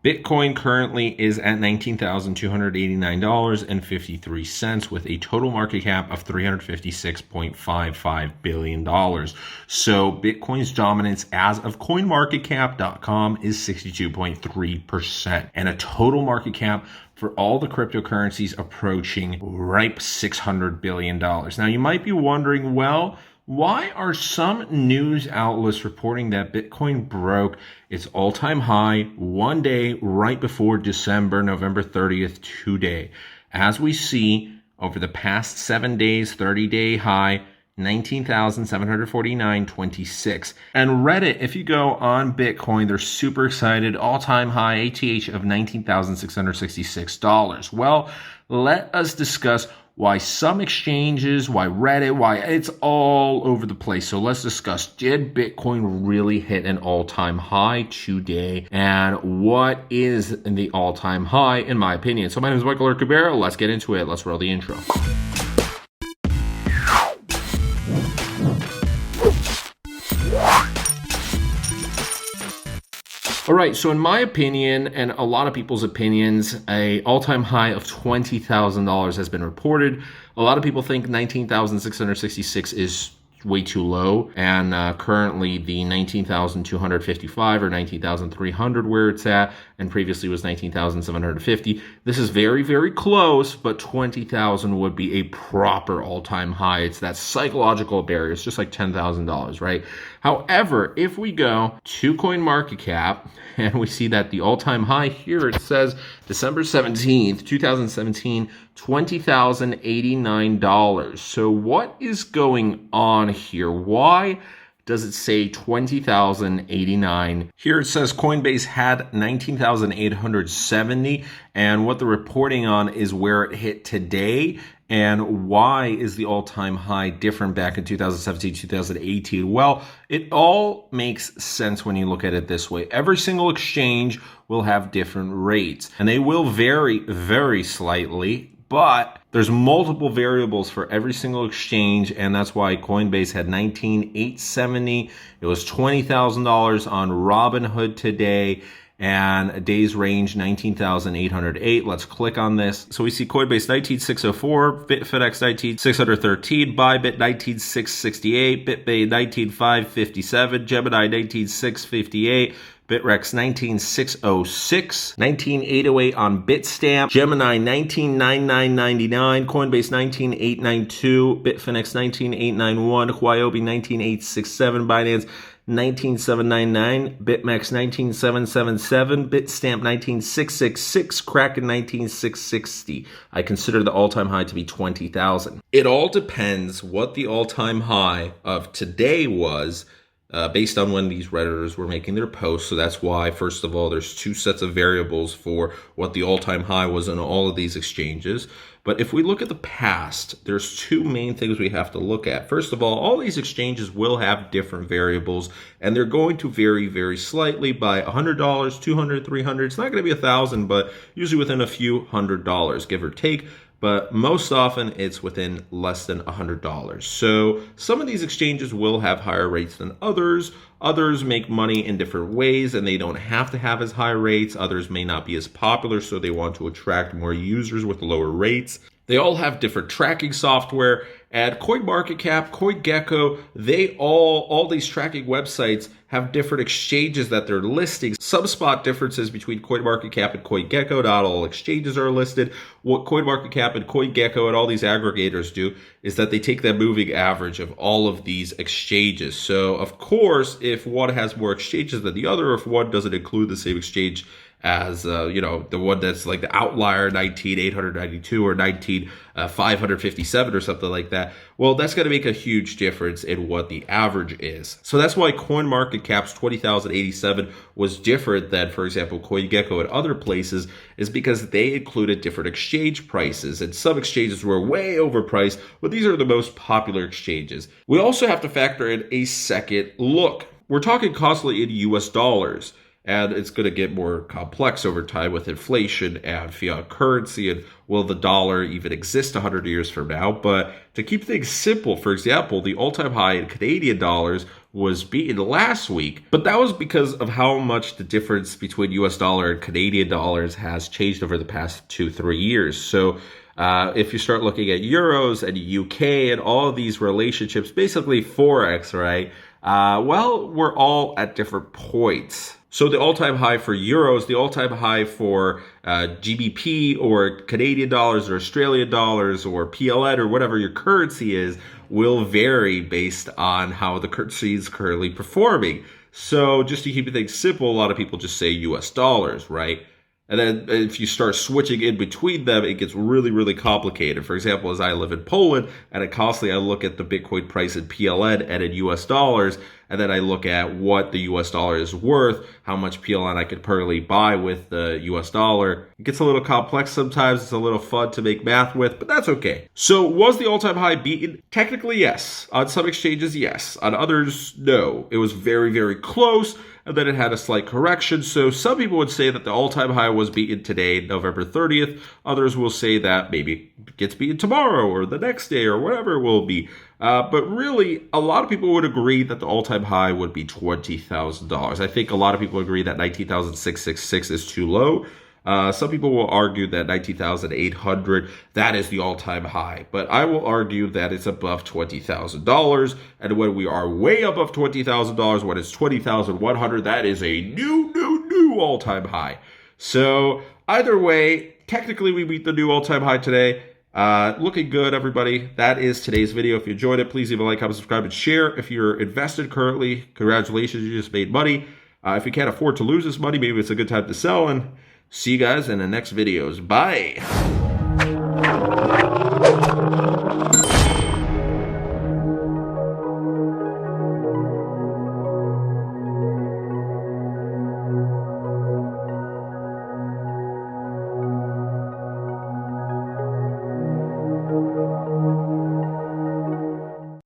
Bitcoin currently is at $19,289.53 with a total market cap of $356.55 billion. So Bitcoin's dominance as of coinmarketcap.com is 62.3% and a total market cap for all the cryptocurrencies approaching ripe $600 billion. Now you might be wondering, well, why are some news outlets reporting that Bitcoin broke its all-time high one day right before November 30th today? As we see over the past 7 days, 30-day high, 19,749.26. And Reddit, if you go on Bitcoin, they're super excited. All-time high ATH of $19,666. Well, let us discuss why some exchanges, why Reddit, why it's all over the place. So let's discuss, did Bitcoin really hit an all-time high today? And what is the all-time high, in my opinion? So my name is Michael Kubera. Let's get into it. Let's roll the intro. All right, so in my opinion, and a lot of people's opinions, a all-time high of $20,000 has been reported. A lot of people think 19,666 is way too low, and currently the 19,255 or 19,300 where it's at, and previously was 19,750. This is very, very close, but 20,000 would be a proper all-time high. It's that psychological barrier. It's just like $10,000, right? However, if we go to CoinMarketCap and we see that the all-time high here, it says December 17th, 2017, $20,089. So what is going on here? Why does it say 20,089? Here it says Coinbase had 19,870, and what they're reporting on is where it hit today. And why is the all-time high different back in 2017, 2018? Well, it all makes sense when you look at it this way. Every single exchange will have different rates, and they will vary very slightly, but there's multiple variables for every single exchange, and that's why Coinbase had 19,870. It was $20,000 on Robinhood today, and days range 19,808. Let's click on this. So we see Coinbase 19,604, Bitfinex 19,613, Bybit 19,668, BitBay 19,557, Gemini 19,658, Bitrex 19,606, 19,808 on Bitstamp, Gemini 19,9999, Coinbase 19,892, Bitfinex 19,891, Huobi 19,867, Binance 19,799, BitMEX 19,777, Bitstamp 19,666, Kraken 19,660. I consider the all-time high to be 20,000. It all depends what the all-time high of today was, based on when these Redditors were making their posts. So that's why, first of all, there's two sets of variables for what the all-time high was in all of these exchanges. But if we look at the past, there's two main things we have to look at. First of all these exchanges will have different variables, and they're going to vary very slightly by $100, $200, $300. It's not going to be $1,000, but usually within a few $100, give or take. But most often it's within less than $100. So some of these exchanges will have higher rates than others. Others make money in different ways and they don't have to have as high rates. Others may not be as popular, so they want to attract more users with lower rates. They all have different tracking software. At CoinMarketCap, CoinGecko, they all these tracking websites have different exchanges that they're listing. Some spot differences between CoinMarketCap and CoinGecko. Not all exchanges are listed. What CoinMarketCap and CoinGecko and all these aggregators do is that they take the moving average of all of these exchanges. So, of course, if one has more exchanges than the other, or if one doesn't include the same exchange as the one that's like the outlier 19,892 or 19,557 or something like that, well, that's going to make a huge difference in what the average is. So that's why CoinMarketCap's 20,087 was different than, for example, CoinGecko and other places, is because they included different exchange prices, and some exchanges were way overpriced, but these are the most popular exchanges. We also have to factor in a second look. We're talking constantly in US dollars. And it's going to get more complex over time with inflation and fiat currency. And will the dollar even exist 100 years from now? But to keep things simple, for example, the all-time high in Canadian dollars was beaten last week, but that was because of how much the difference between US dollar and Canadian dollars has changed over the past 2-3 years. So if you start looking at euros and UK and all of these relationships, basically Forex, right? Well, we're all at different points. So the all-time high for euros, the all-time high for GBP or Canadian dollars or Australian dollars or PLN or whatever your currency is will vary based on how the currency is currently performing. So just to keep things simple, a lot of people just say US dollars, right? And then if you start switching in between them, it gets really, really complicated. For example, as I live in Poland, and constantly I look at the Bitcoin price in PLN and in US dollars, and then I look at what the US dollar is worth, how much PLN I could currently buy with the US dollar. It gets a little complex sometimes. It's a little fun to make math with, but that's okay. So was the all-time high beaten? Technically, yes. On some exchanges, yes. On others, no. It was very, very close, and then it had a slight correction. So some people would say that the all-time high was beaten today, November 30th. Others will say that maybe it gets beaten tomorrow or the next day or whatever it will be. But really, a lot of people would agree that the all-time high would be $20,000. I think a lot of people agree that 19,666 is too low. Some people will argue that 19,800, that is the all-time high. But I will argue that it's above $20,000. And when we are way above $20,000, when it's 20,100, that is a new all-time high. So either way, technically we beat the new all-time high today. Looking good, everybody. That is today's video. If you enjoyed it, please leave a like, comment, subscribe, and share. If you're invested currently, congratulations, you just made money. If you can't afford to lose this money, maybe it's a good time to sell. And see you guys in the next videos. Bye.